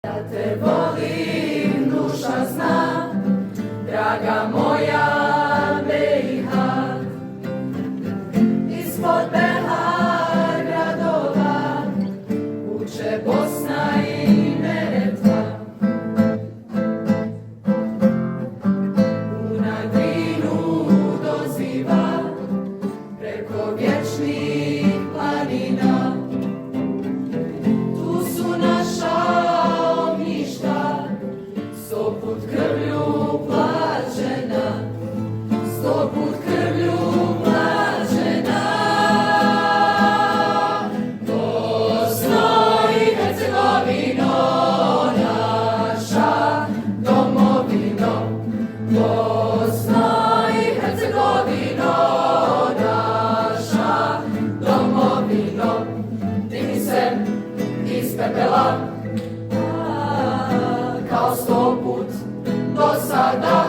Ja te volim, duša zna, draga moja BiH. Ispod Behar gradova uče Bosna i Neretva. Una Drinu doziva preko vječnih planina. Tu su naša ognjišta, sto put krvlju plaćena, sto put krvlju plaćena. Bosno i Hercegovino, naša domovino. Bosno i Hercegovino, naša domovino. Digni se iz pepela, kao sto put do sada.